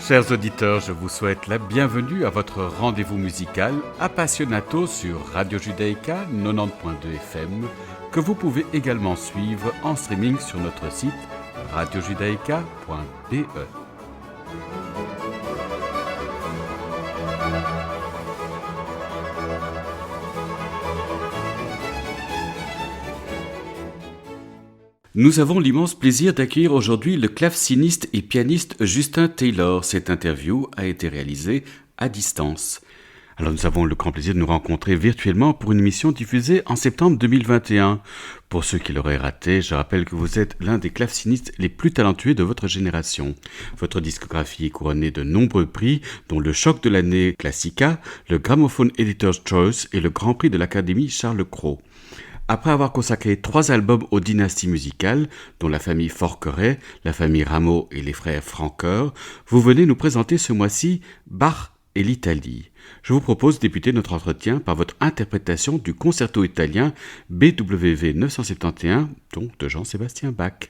Chers auditeurs, je vous souhaite la bienvenue à votre rendez-vous musical Appassionato sur Radio Judaïka 90.2 FM, que vous pouvez également suivre en streaming sur notre site radiojudaïka.be. Nous avons l'immense plaisir d'accueillir aujourd'hui le claveciniste et pianiste Justin Taylor. Cette interview a été réalisée à distance. Alors nous avons le grand plaisir de nous rencontrer virtuellement pour une émission diffusée en septembre 2021. Pour ceux qui l'auraient raté, je rappelle que vous êtes l'un des clavecinistes les plus talentueux de votre génération. Votre discographie est couronnée de nombreux prix, dont le Choc de l'année Classica, le Gramophone Editor's Choice et le Grand Prix de l'Académie Charles Cros. Après avoir consacré 3 albums aux dynasties musicales, dont la famille Forqueray, la famille Rameau et les frères Francoeur, vous venez nous présenter ce mois-ci Bach et l'Italie. Je vous propose de débuter notre entretien par votre interprétation du concerto italien BWV 971, donc de Jean-Sébastien Bach.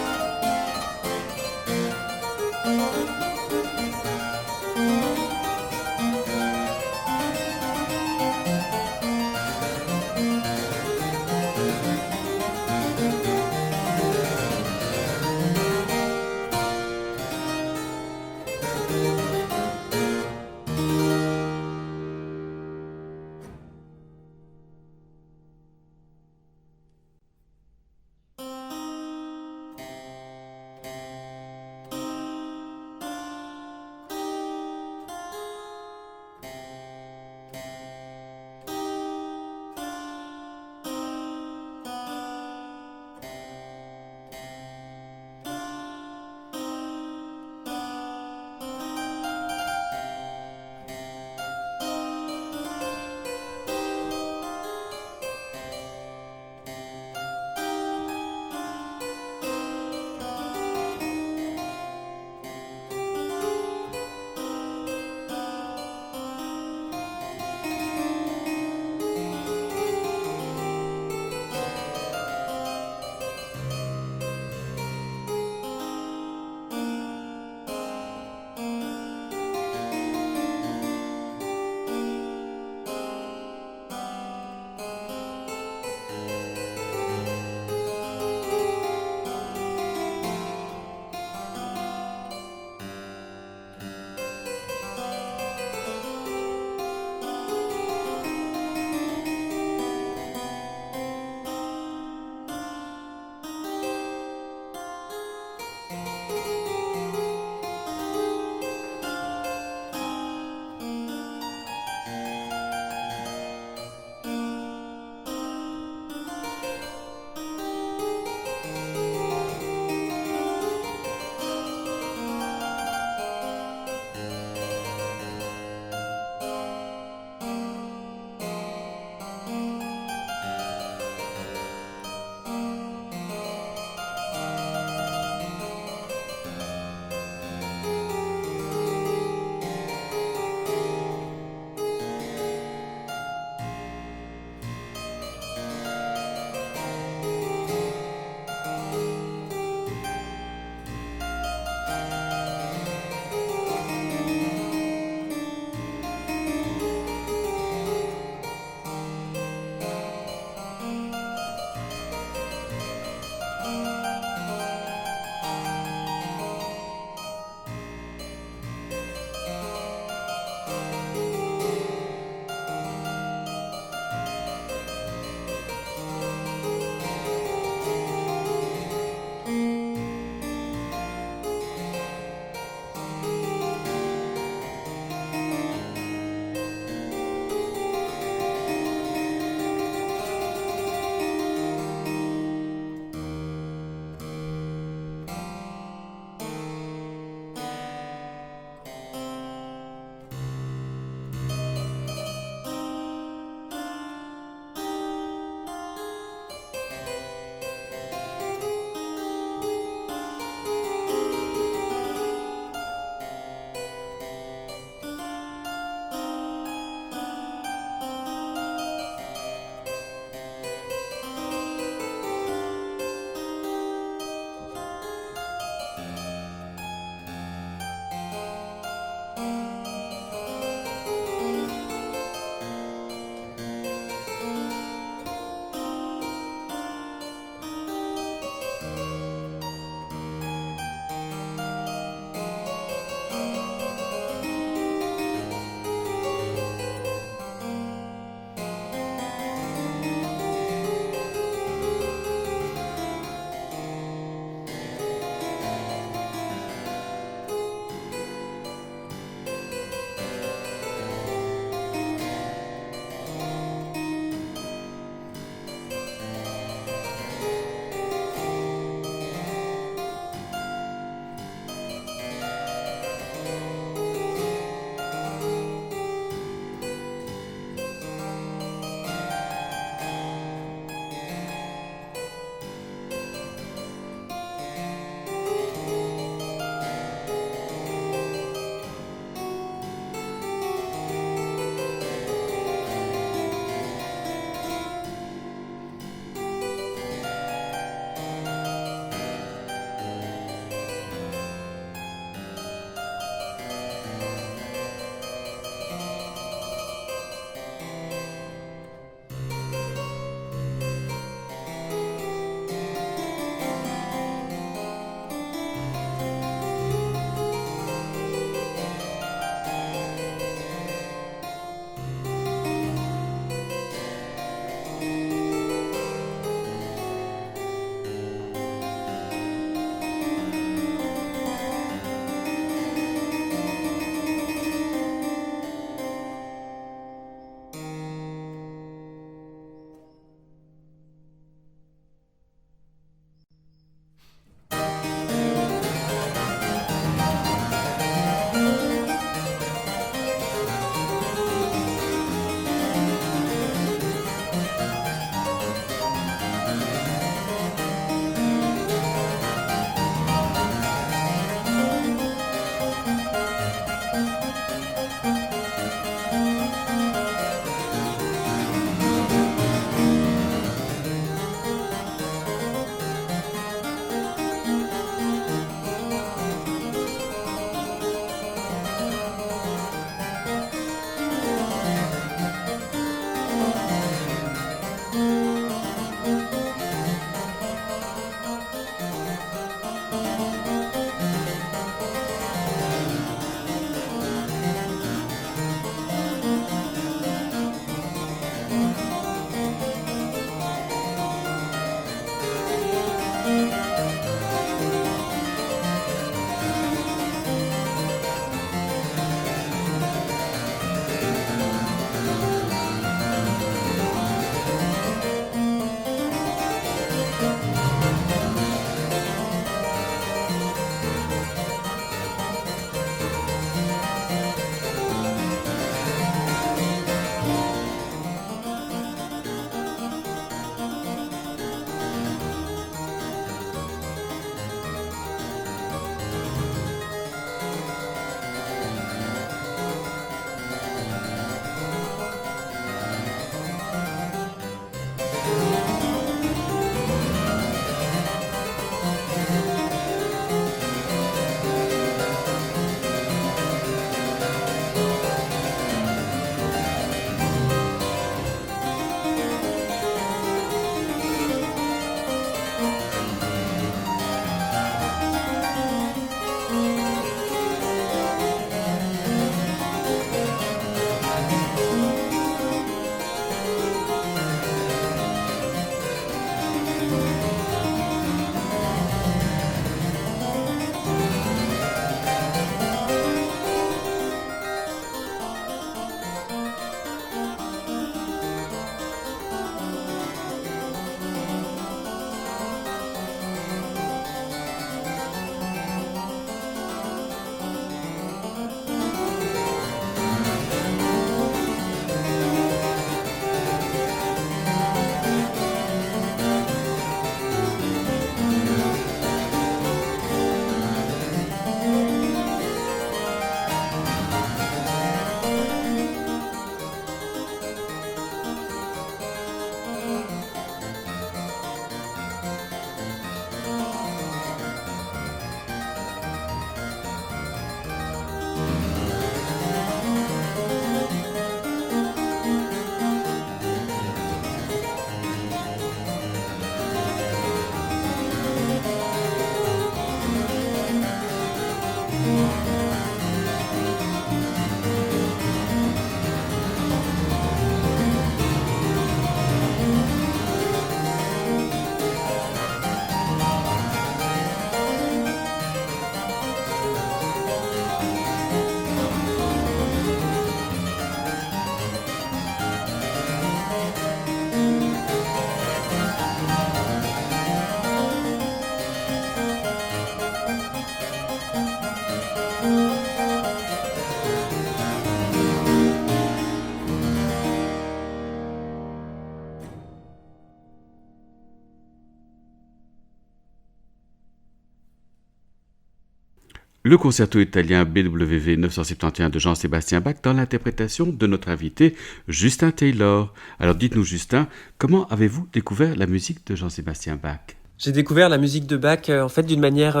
le concerto italien BWV 971 de Jean-Sébastien Bach dans l'interprétation de notre invité Justin Taylor. Alors dites-nous Justin, comment avez-vous découvert la musique de Jean-Sébastien Bach ? J'ai découvert la musique de Bach en fait d'une manière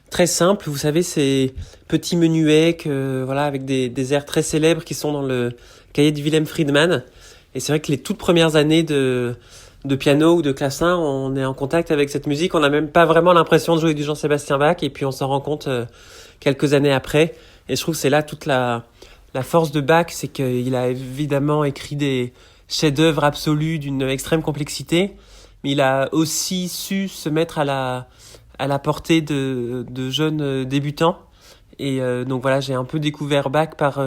très simple. Vous savez, ces petits menuets avec des airs très célèbres qui sont dans le cahier de Wilhelm Friedman. Et c'est vrai que les toutes premières années de piano ou de clavecin, on est en contact avec cette musique. On n'a même pas vraiment l'impression de jouer du Jean-Sébastien Bach. Et puis on s'en rend compte quelques années après. Et je trouve que c'est là toute la force de Bach, c'est qu'il a évidemment écrit des chefs-d'œuvre absolus d'une extrême complexité. Mais il a aussi su se mettre à la portée de jeunes débutants. Et donc voilà, j'ai un peu découvert Bach par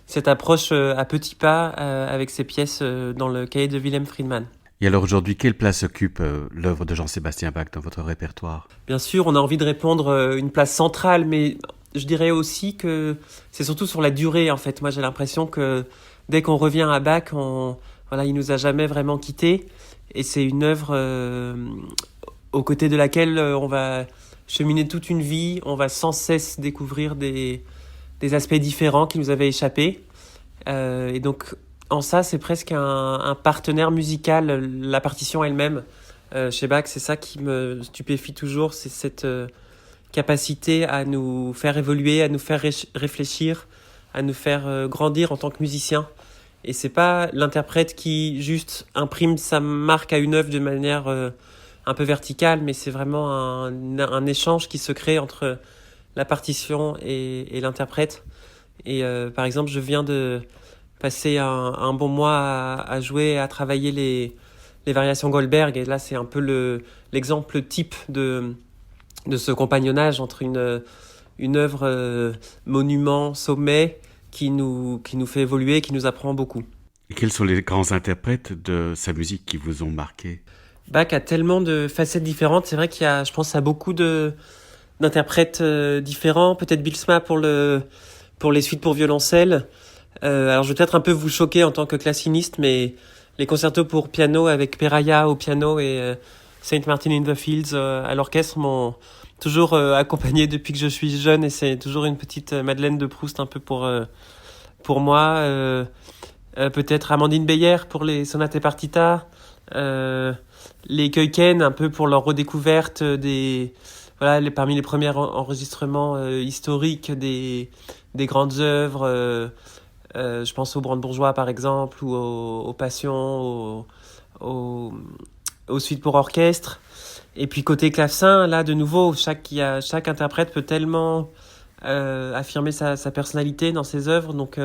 cette approche à petits pas avec ses pièces dans le cahier de Wilhelm Friedman. Et alors aujourd'hui, quelle place occupe l'œuvre de Jean-Sébastien Bach dans votre répertoire ? Bien sûr, on a envie de répondre une place centrale, mais je dirais aussi que c'est surtout sur la durée en fait. Moi j'ai l'impression que dès qu'on revient à Bach, il nous a jamais vraiment quittés. Et c'est une œuvre aux côtés de laquelle on va cheminer toute une vie. On va sans cesse découvrir des aspects différents qui nous avaient échappé. Et donc, en ça, c'est presque un partenaire musical, la partition elle-même. Chez Bach, c'est ça qui me stupéfie toujours, c'est cette capacité à nous faire évoluer, à nous faire réfléchir, à nous faire grandir en tant que musiciens. Et c'est pas l'interprète qui juste imprime sa marque à une œuvre de manière un peu verticale, mais c'est vraiment un échange qui se crée entre la partition et l'interprète. Et par exemple, je viens de passer un bon mois à jouer et à travailler les variations Goldberg. Et là, c'est un peu l'exemple type de ce compagnonnage entre une œuvre monument, sommet, qui nous fait évoluer, qui nous apprend beaucoup. Et quels sont les grands interprètes de sa musique qui vous ont marqué ? Bach a tellement de facettes différentes. C'est vrai qu'il y a, je pense, à beaucoup d'interprètes différents. Peut-être Bilsma pour les suites pour violoncelle. Alors je vais peut-être un peu vous choquer en tant que classiniste, mais les concertos pour piano avec Peraya au piano et Saint Martin in the Fields à l'orchestre m'ont toujours accompagné depuis que je suis jeune, et c'est toujours une petite Madeleine de Proust un peu pour moi. Peut-être Amandine Beyer pour les sonates et partitas, les Keuken un peu pour leur redécouverte parmi les premiers enregistrements historiques des grandes œuvres. Je pense au Brandebourgeois par exemple, ou aux Passions, aux suites pour orchestre. Et puis côté clavecin, là de nouveau, chaque interprète peut tellement affirmer sa personnalité dans ses œuvres. Donc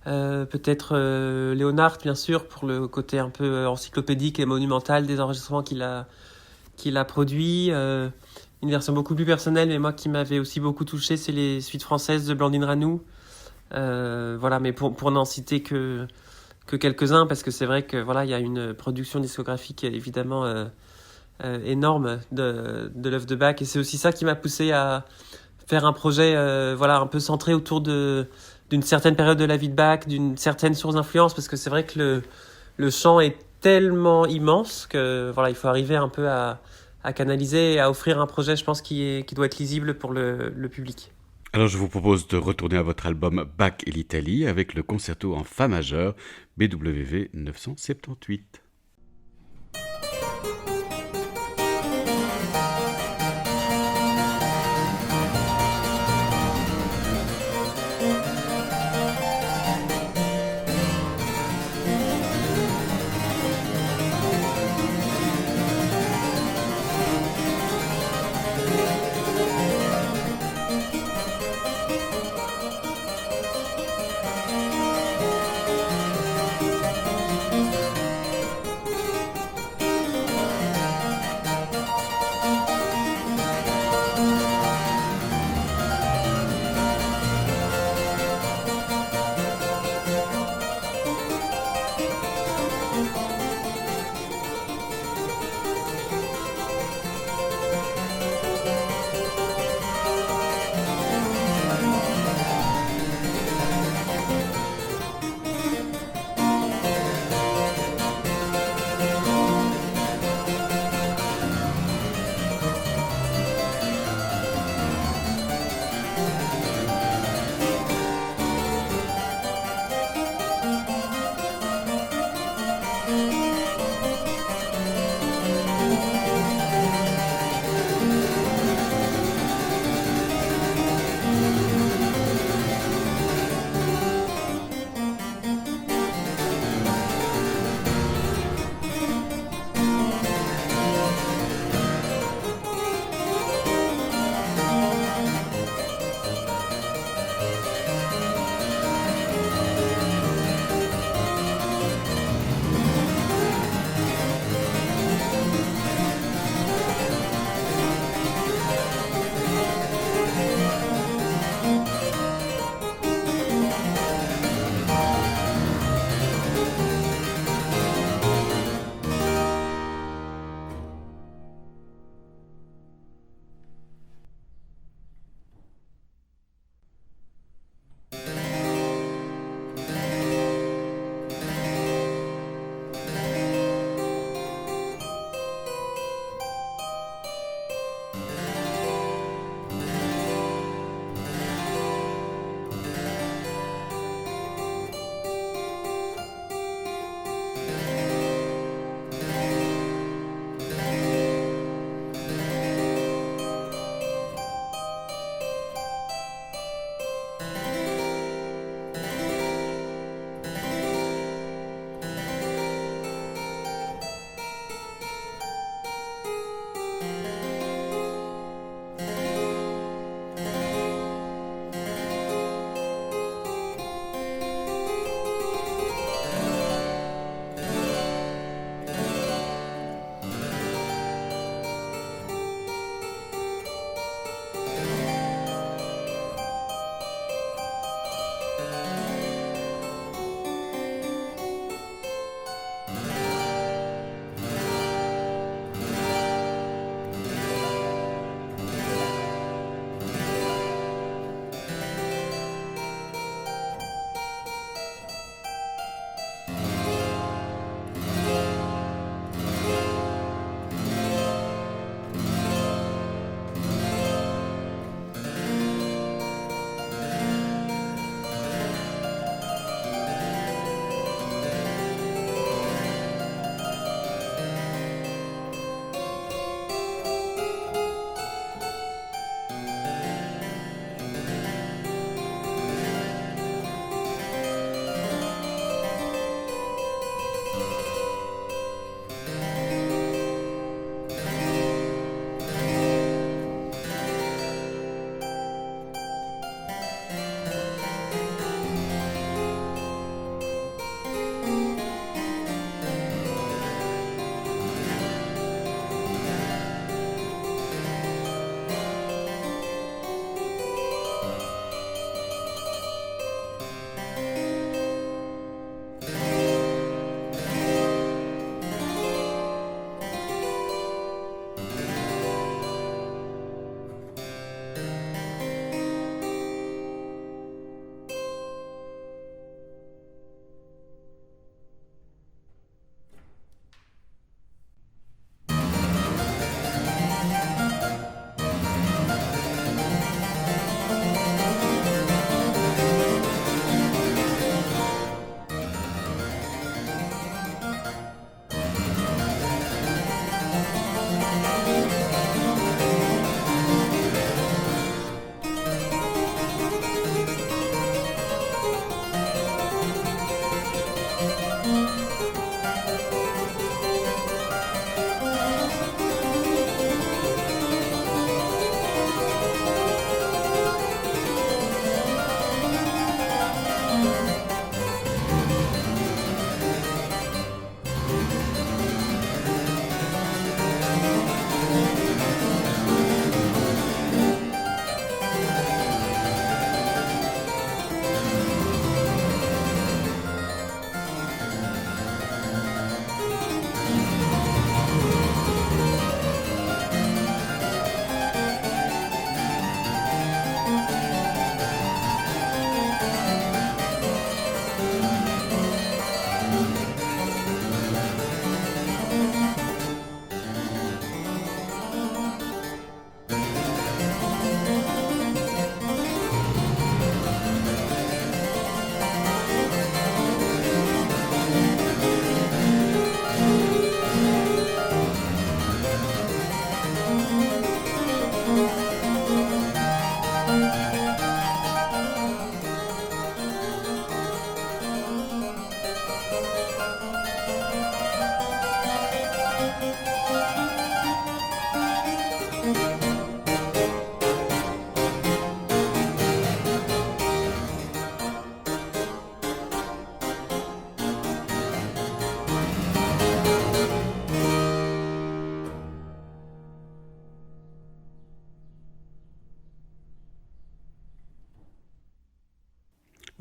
peut-être Léonard bien sûr pour le côté un peu encyclopédique et monumental des enregistrements qu'il a produits. Une version beaucoup plus personnelle, mais moi qui m'avait aussi beaucoup touché, c'est les suites françaises de Blandine Ranoux. Mais pour n'en citer que quelques-uns, parce que c'est vrai que il y a une production discographique évidemment énorme de l'œuvre de Bach, et c'est aussi ça qui m'a poussé à faire un projet un peu centré autour d'une certaine période de la vie de Bach, d'une certaine source d'influence, parce que c'est vrai que le chant est tellement immense que il faut arriver un peu à canaliser et à offrir un projet, je pense, qui doit être lisible pour le public. Alors je vous propose de retourner à votre album Bach et l'Italie avec le concerto en fa majeur BWV 978.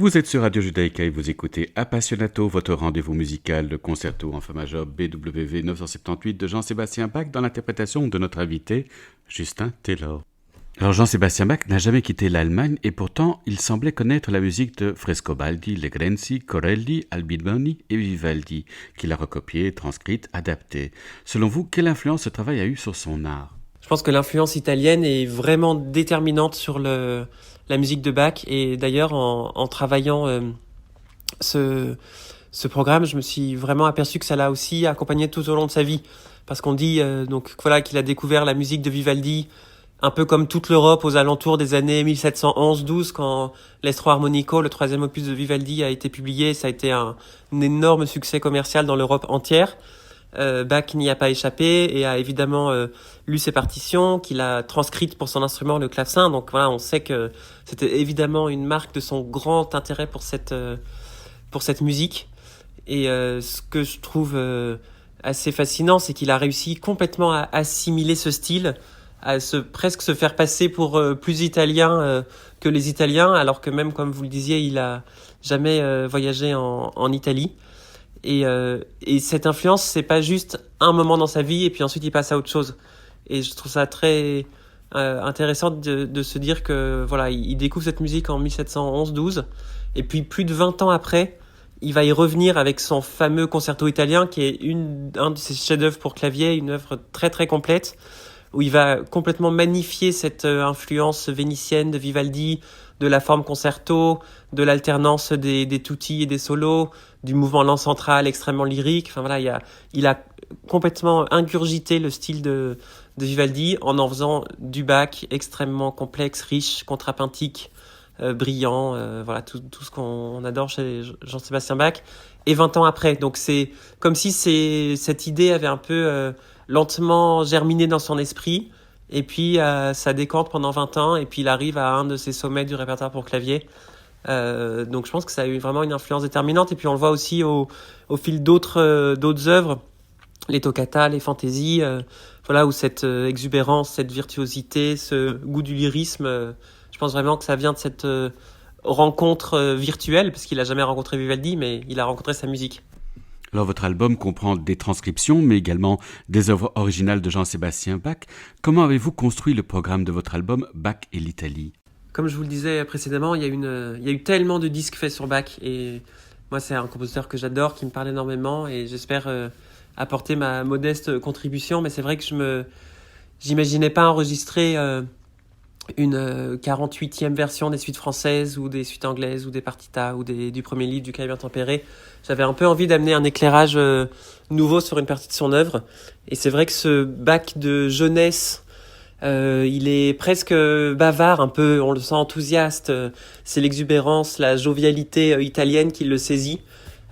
Vous êtes sur Radio Judaïka et vous écoutez Appassionato, votre rendez-vous musical, le concerto en fa majeur BWV 978 de Jean-Sébastien Bach dans l'interprétation de notre invité, Justin Taylor. Alors Jean-Sébastien Bach n'a jamais quitté l'Allemagne et pourtant il semblait connaître la musique de Frescobaldi, Legrenzi, Corelli, Albinoni et Vivaldi, qu'il a recopiée, transcrite, adaptée. Selon vous, quelle influence ce travail a eu sur son art ? Je pense que l'influence italienne est vraiment déterminante sur la musique de Bach. Et d'ailleurs, en travaillant ce programme, je me suis vraiment aperçu que ça l'a aussi accompagné tout au long de sa vie. Parce qu'on dit donc voilà qu'il a découvert la musique de Vivaldi un peu comme toute l'Europe aux alentours des années 1711-12, quand l'Estro Armonico, le troisième opus de Vivaldi, a été publié. Ça a été un énorme succès commercial dans l'Europe entière. Bach n'y a pas échappé et a évidemment lu ses partitions, qu'il a transcrites pour son instrument, le clavecin. Donc voilà, on sait que c'était évidemment une marque de son grand intérêt pour cette musique. Et ce que je trouve assez fascinant, c'est qu'il a réussi complètement à assimiler ce style, à presque se faire passer pour plus italien que les Italiens, alors que même, comme vous le disiez, il a jamais voyagé en Italie. Et cette influence, c'est pas juste un moment dans sa vie et puis ensuite il passe à autre chose. Et je trouve ça très intéressant de se dire que voilà, il découvre cette musique en 1711-12 et puis plus de 20 ans après, il va y revenir avec son fameux concerto italien qui est un de ses chefs-d'œuvre pour clavier, une œuvre très très complète où il va complètement magnifier cette influence vénitienne de Vivaldi, de la forme concerto, de l'alternance des tutti et des solos, du mouvement lent central extrêmement lyrique. Enfin voilà, il a complètement ingurgité le style de Vivaldi en faisant du Bach extrêmement complexe, riche, contrapuntique, brillant, voilà tout ce qu'on adore chez Jean-Sébastien Bach. Et 20 ans après, donc c'est comme si cette idée avait un peu lentement germiné dans son esprit. Et puis ça décante pendant 20 ans et puis il arrive à un de ses sommets du répertoire pour clavier. Donc je pense que ça a eu vraiment une influence déterminante. Et puis on le voit aussi au fil d'autres œuvres, les toccatas, les fantaisies, voilà, où cette exubérance, cette virtuosité, ce goût du lyrisme, je pense vraiment que ça vient de cette rencontre virtuelle, parce qu'il n'a jamais rencontré Vivaldi, mais il a rencontré sa musique. Alors votre album comprend des transcriptions, mais également des œuvres originales de Jean-Sébastien Bach. Comment avez-vous construit le programme de votre album Bach et l'Italie ? Comme je vous le disais précédemment, il y a eu tellement de disques faits sur Bach. Et moi, c'est un compositeur que j'adore, qui me parle énormément. Et j'espère apporter ma modeste contribution. Mais c'est vrai que j'imaginais pas enregistrer une 48e version des suites françaises ou des suites anglaises ou des partitas ou du premier livre du Caribéen tempéré. J'avais un peu envie d'amener un éclairage nouveau sur une partie de son œuvre. Et c'est vrai que ce Bach de jeunesse, il est presque bavard, un peu, on le sent enthousiaste. C'est l'exubérance, la jovialité italienne qui le saisit.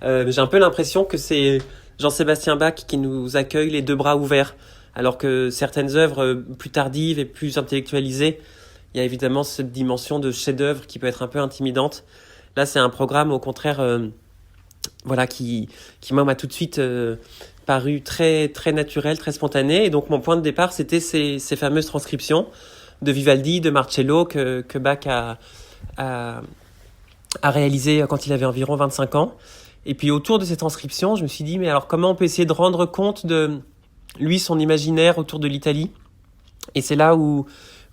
J'ai un peu l'impression que c'est Jean-Sébastien Bach qui nous accueille les deux bras ouverts. Alors que certaines œuvres plus tardives et plus intellectualisées, il y a évidemment cette dimension de chef-d'œuvre qui peut être un peu intimidante. Là, c'est un programme, au contraire, voilà, qui moi, m'a tout de suite paru très, très naturel, très spontané. Et donc, mon point de départ, c'était ces fameuses transcriptions de Vivaldi, de Marcello, que Bach a réalisé quand il avait environ 25 ans. Et puis, autour de ces transcriptions, je me suis dit, mais alors, comment on peut essayer de rendre compte de lui, son imaginaire autour de l'Italie ? Et c'est là où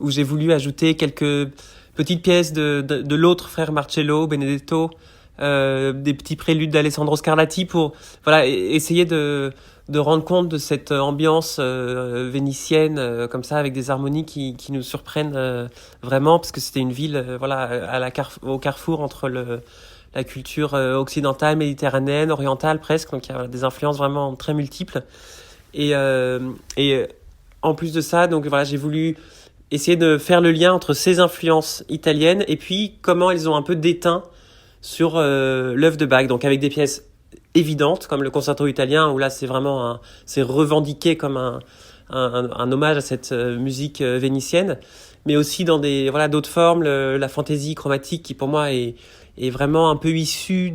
j'ai voulu ajouter quelques petites pièces de l'autre frère Marcello, Benedetto, des petits préludes d'Alessandro Scarlatti pour voilà, essayer de rendre compte de cette ambiance vénitienne, comme ça, avec des harmonies qui nous surprennent vraiment, parce que c'était une ville voilà, au carrefour entre la culture occidentale, méditerranéenne, orientale presque, donc il y a des influences vraiment très multiples. Et en plus de ça, donc voilà, j'ai voulu essayer de faire le lien entre ces influences italiennes et puis comment elles ont un peu déteint sur l'œuvre de Bach, donc avec des pièces évidentes comme le concerto italien, où là c'est revendiqué comme un hommage à cette musique vénitienne, mais aussi dans d'autres formes, la fantaisie chromatique qui pour moi est vraiment un peu issue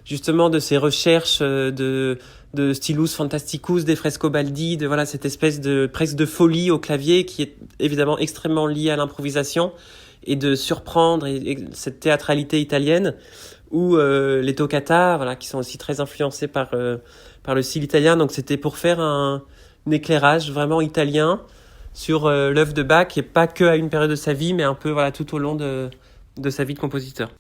justement de ces recherches de de stylus fantasticus, des frescobaldi, de voilà cette espèce de presque de folie au clavier qui est évidemment extrêmement liée à l'improvisation et de surprendre et cette théâtralité italienne ou les toccata voilà qui sont aussi très influencés par le style italien. Donc c'était pour faire un éclairage vraiment italien sur l'œuvre de Bach et pas que à une période de sa vie mais un peu voilà tout au long de sa vie de compositeur.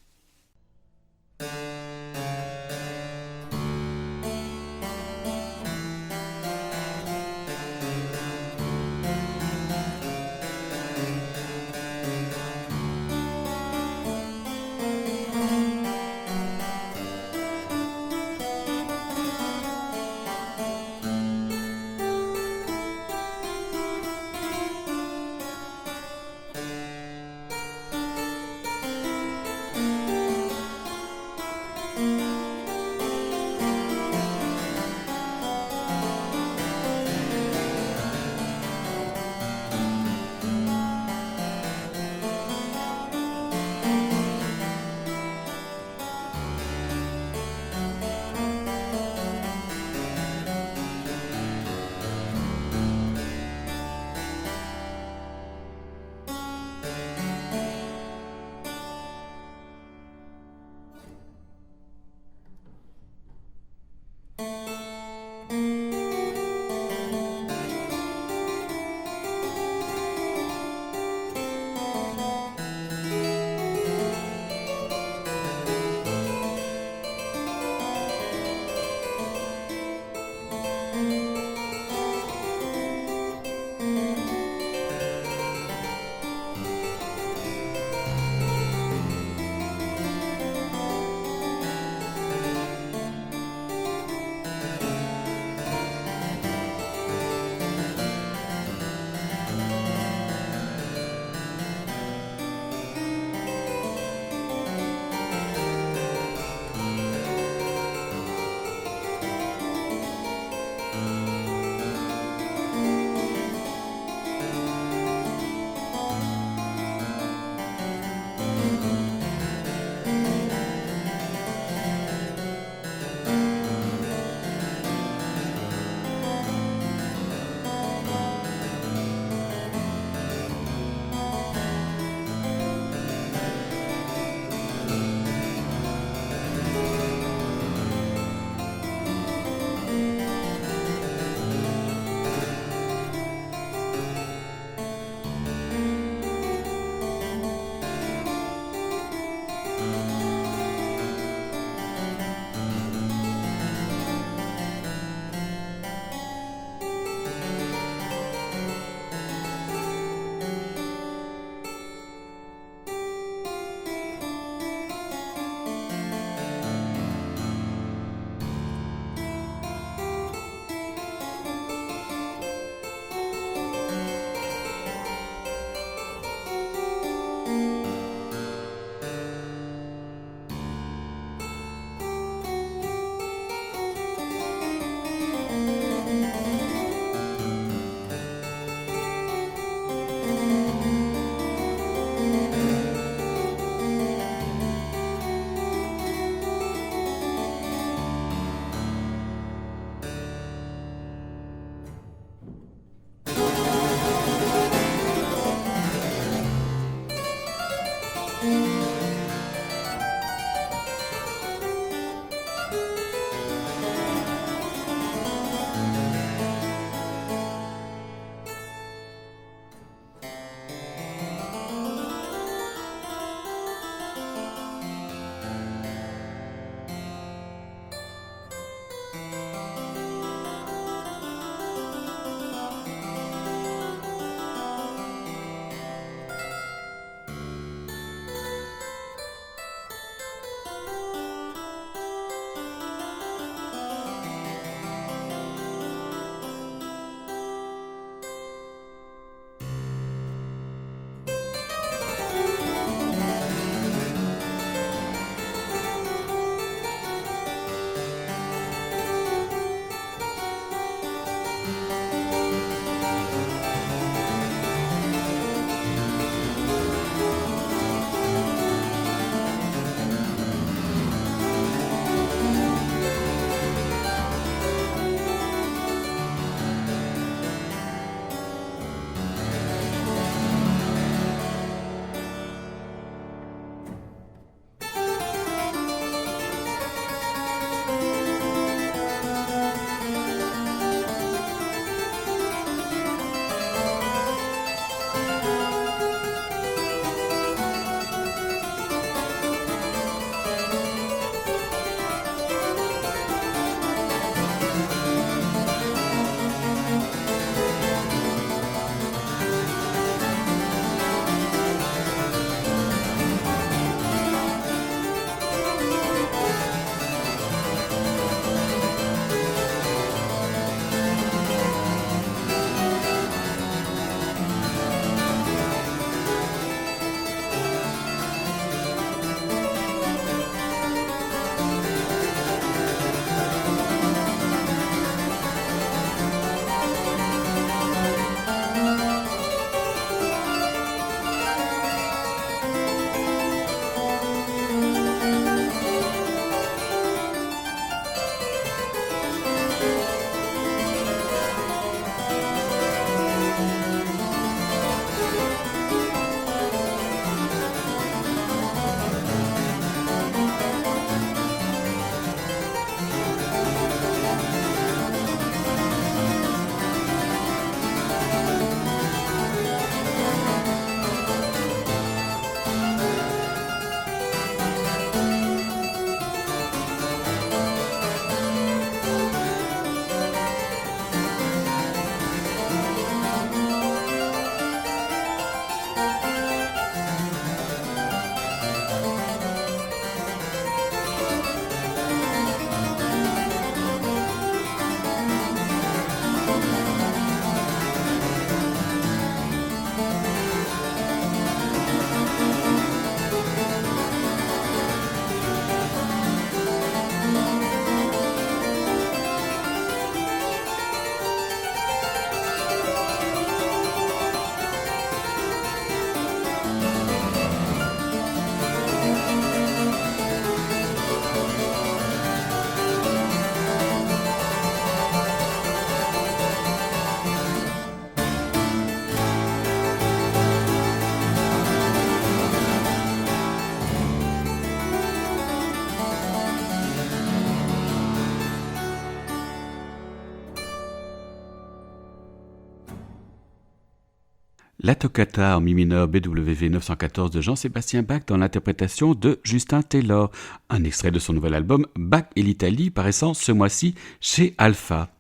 La toccata en mi mineur BWV 914 de Jean-Sébastien Bach dans l'interprétation de Justin Taylor, un extrait de son nouvel album Bach et l'Italie paraissant ce mois-ci chez Alpha.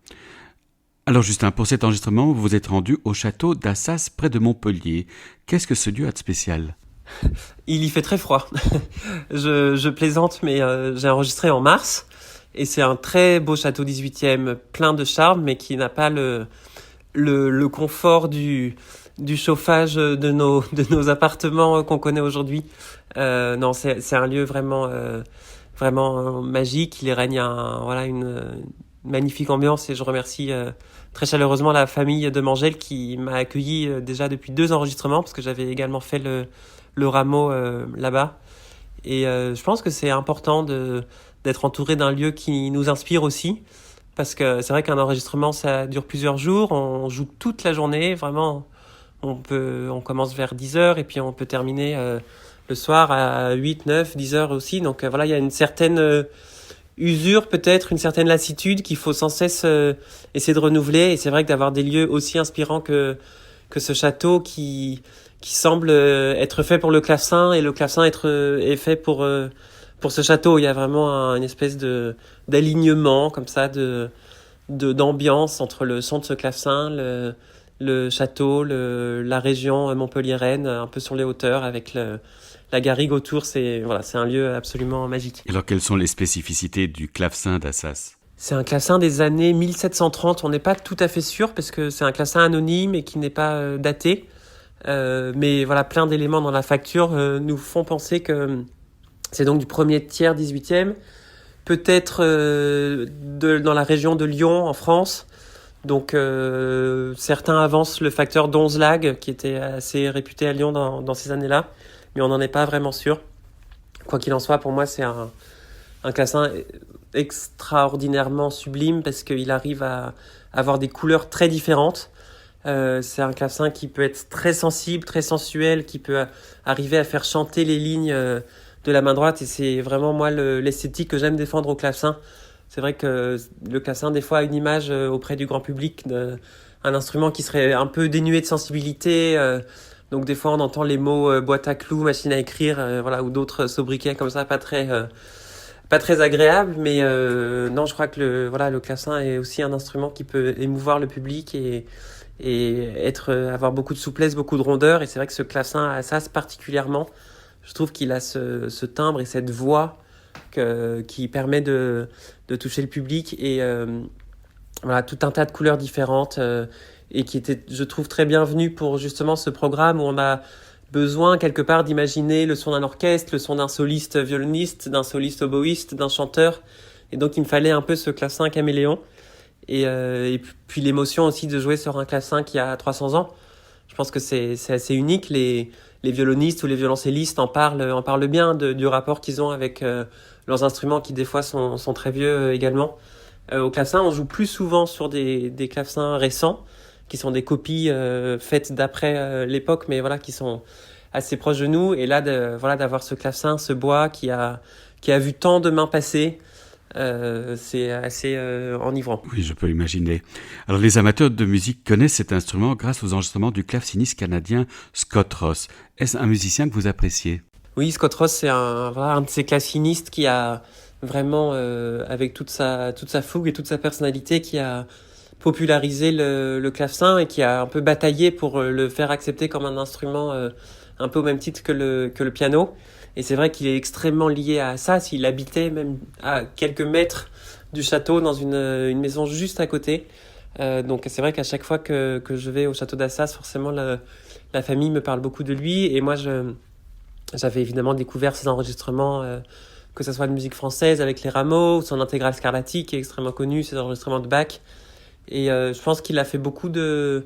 Alors Justin, pour cet enregistrement, vous vous êtes rendu au château d'Assas près de Montpellier. Qu'est-ce que ce lieu a de spécial ? Il y fait très froid. Je plaisante, mais j'ai enregistré en mars. Et c'est un très beau château 18e, plein de charme, mais qui n'a pas le confort du chauffage de nos appartements qu'on connaît aujourd'hui. Non, c'est un lieu vraiment magique. Il règne une magnifique ambiance et je remercie très chaleureusement la famille de Mangel qui m'a accueilli déjà depuis 2 enregistrements parce que j'avais également fait le rameau là-bas. Et je pense que c'est important d'être entouré d'un lieu qui nous inspire aussi. Parce que c'est vrai qu'un enregistrement, ça dure plusieurs jours. On joue toute la journée. Vraiment, on commence vers 10h et puis on peut terminer le soir à 8, 9, 10h aussi. Donc voilà, il y a une certaine usure, peut-être, une certaine lassitude qu'il faut sans cesse essayer de renouveler. Et c'est vrai que d'avoir des lieux aussi inspirants que ce château qui semble être fait pour le clavecin et le clavecin est fait pour ce château. Il y a vraiment une espèce d'alignement comme ça d'ambiance entre le son de ce clavecin, le château, la région montpelliéraine, un peu sur les hauteurs avec la garrigue autour. C'est un lieu absolument magique. Alors quelles sont les spécificités du clavecin d'Assas ? C'est un clavecin des années 1730. On n'est pas tout à fait sûr parce que c'est un clavecin anonyme et qui n'est pas daté. Mais voilà, plein d'éléments dans la facture nous font penser que c'est donc du premier tiers 18e, peut-être dans la région de Lyon en France. Donc certains avancent le facteur d'Onzelag qui était assez réputé à Lyon dans ces années-là, mais on n'en est pas vraiment sûr. Quoi qu'il en soit, pour moi c'est un clavecin extraordinairement sublime parce qu'il arrive à avoir des couleurs très différentes. C'est un clavecin qui peut être très sensible, très sensuel, qui peut arriver à faire chanter les lignes de la main droite, et c'est vraiment moi l'esthétique que j'aime défendre au clavecin. C'est vrai que le clavecin des fois a une image auprès du grand public d'un instrument qui serait un peu dénué de sensibilité, donc des fois on entend les mots boîte à clous, machine à écrire, ou d'autres sobriquets comme ça, pas très agréables, mais non, je crois que le clavecin est aussi un instrument qui peut émouvoir le public et avoir beaucoup de souplesse, beaucoup de rondeur. Et c'est vrai que ce clavecin à Assas particulièrement, je trouve qu'il a ce timbre et cette voix qui permet de toucher le public et tout un tas de couleurs différentes et qui était, je trouve, très bienvenu pour justement ce programme où on a besoin quelque part d'imaginer le son d'un orchestre, le son d'un soliste violoniste, d'un soliste oboïste, d'un chanteur. Et donc il me fallait un peu ce clavecin caméléon. Et puis l'émotion aussi de jouer sur un clavecin qui a 300 ans. Je pense que c'est assez unique. Les violonistes ou les violoncellistes en parlent bien du rapport qu'ils ont avec leurs instruments qui des fois sont très vieux également. Au clavecin, on joue plus souvent sur des clavecins récents qui sont des copies faites d'après l'époque, mais voilà, qui sont assez proches de nous. Et là, d'avoir ce clavecin, ce bois qui a vu tant de mains passer, c'est assez enivrant. Oui, je peux imaginer. Alors, les amateurs de musique connaissent cet instrument grâce aux enregistrements du claveciniste canadien Scott Ross. Est-ce un musicien que vous appréciez ? Oui, Scott Ross, c'est un de ces clavecinistes qui a vraiment, avec toute sa fougue et toute sa personnalité, qui a popularisé le clavecin et qui a un peu bataillé pour le faire accepter comme un instrument un peu au même titre que le piano. Et c'est vrai qu'il est extrêmement lié à ça. Il habitait même à quelques mètres du château dans une maison juste à côté. Donc c'est vrai qu'à chaque fois que je vais au château d'Assas, forcément la famille me parle beaucoup de lui. Et moi, j'avais évidemment découvert ses enregistrements, que ce soit de musique française avec les rameaux, son intégrale Scarlatti qui est extrêmement connu, ses enregistrements de Bach. Et je pense qu'il a fait beaucoup de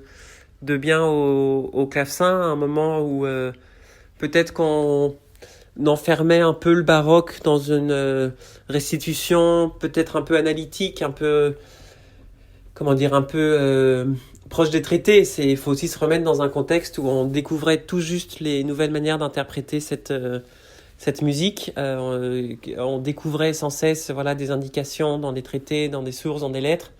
bien au clavecin à un moment où peut-être qu'on enfermait un peu le baroque dans une restitution peut-être un peu analytique, un peu proche des traités. Il faut aussi se remettre dans un contexte où on découvrait tout juste les nouvelles manières d'interpréter cette musique. On découvrait sans cesse des indications dans des traités, dans des sources, dans des lettres.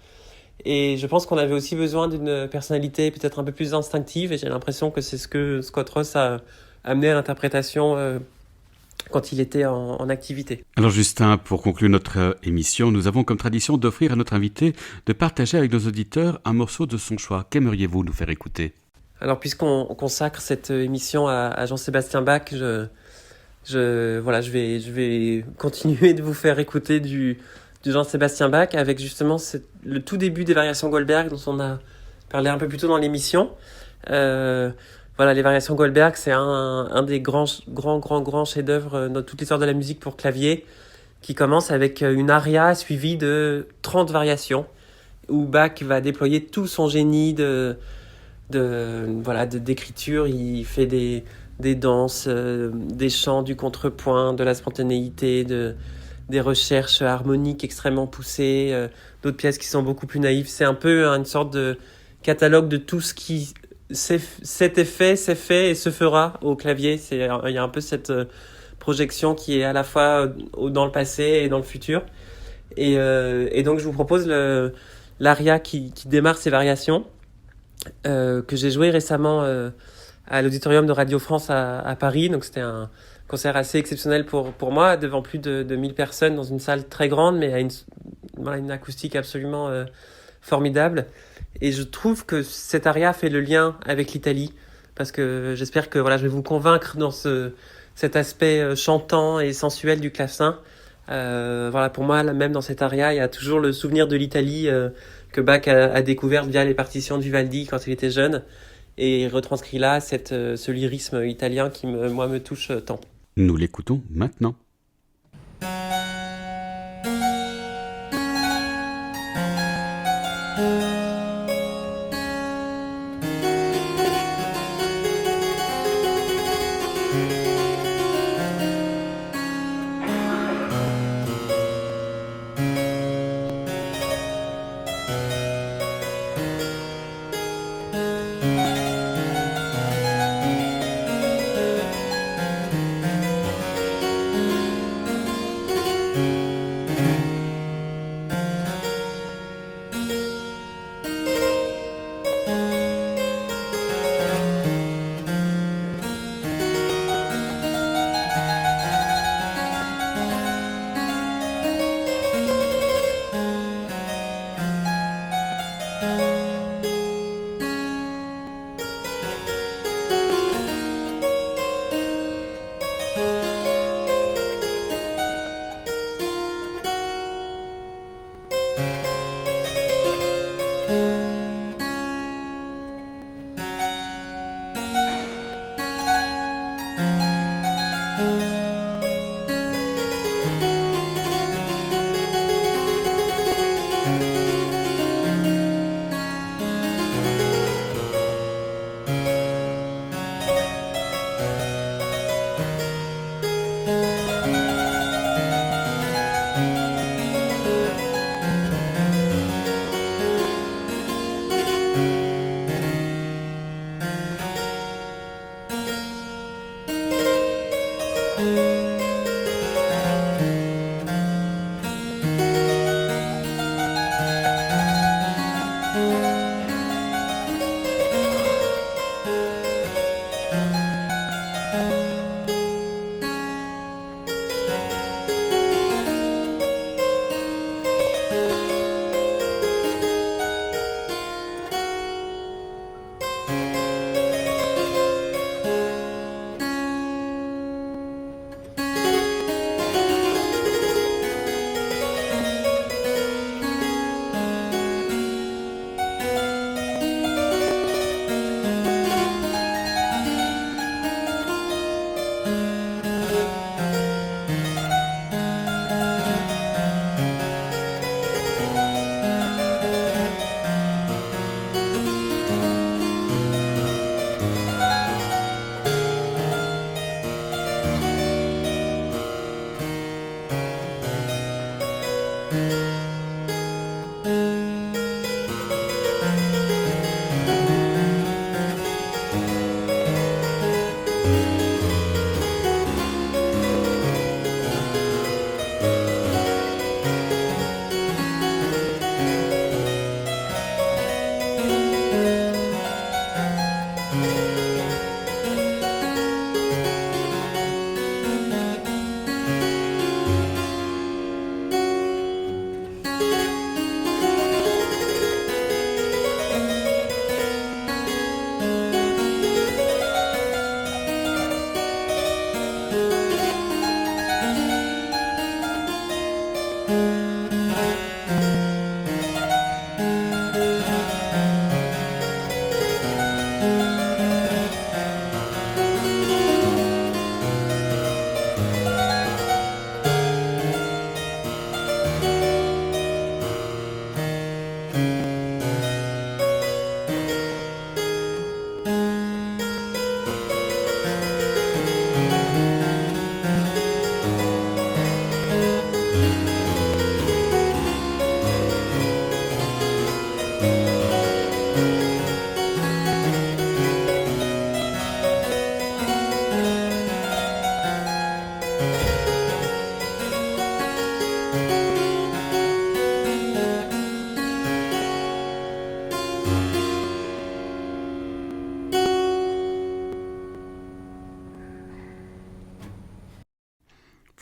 Et je pense qu'on avait aussi besoin d'une personnalité peut-être un peu plus instinctive, et j'ai l'impression que c'est ce que Scott Ross a amené à l'interprétation quand il était en activité. Alors Justin, pour conclure notre émission, nous avons comme tradition d'offrir à notre invité de partager avec nos auditeurs un morceau de son choix. Qu'aimeriez-vous nous faire écouter ? Alors puisqu'on consacre cette émission à Jean-Sébastien Bach, je vais continuer de vous faire écouter du Jean-Sébastien Bach avec justement le tout début des variations Goldberg dont on a parlé un peu plus tôt dans l'émission. Les variations Goldberg, c'est un des grands chefs-d'œuvre dans toute l'histoire de la musique pour clavier, qui commence avec une aria suivie de 30 variations, où Bach va déployer tout son génie d'écriture. Il fait des danses, des chants, du contrepoint, de la spontanéité, des recherches harmoniques extrêmement poussées, d'autres pièces qui sont beaucoup plus naïves. C'est un peu une sorte de catalogue de tout ce qui s'était fait, s'est fait et se fera au clavier. Il y a un peu cette projection qui est à la fois dans le passé et dans le futur. Et donc je vous propose l'aria qui démarre ces variations, que j'ai joué récemment à l'auditorium de Radio France à Paris. Donc c'était un concert assez exceptionnel pour moi, devant plus de 1000 personnes dans une salle très grande, mais à une acoustique absolument formidable. Et je trouve que cet aria fait le lien avec l'Italie, parce que j'espère que je vais vous convaincre dans cet aspect chantant et sensuel du clavecin. Pour moi, même dans cet aria, il y a toujours le souvenir de l'Italie que Bach a découvert via les partitions de Vivaldi quand il était jeune, et retranscrit là ce lyrisme italien qui me touche tant. Nous l'écoutons maintenant.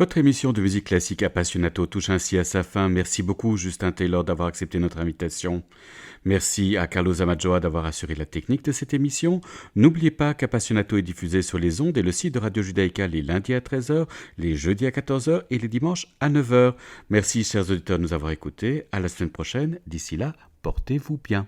Votre émission de musique classique Appassionato touche ainsi à sa fin. Merci beaucoup Justin Taylor d'avoir accepté notre invitation. Merci à Carlos Amajoa d'avoir assuré la technique de cette émission. N'oubliez pas qu'Appassionato est diffusé sur les ondes et le site de Radio Judaïka les lundis à 13h, les jeudis à 14h et les dimanches à 9h. Merci chers auditeurs de nous avoir écoutés. À la semaine prochaine. D'ici là, portez-vous bien.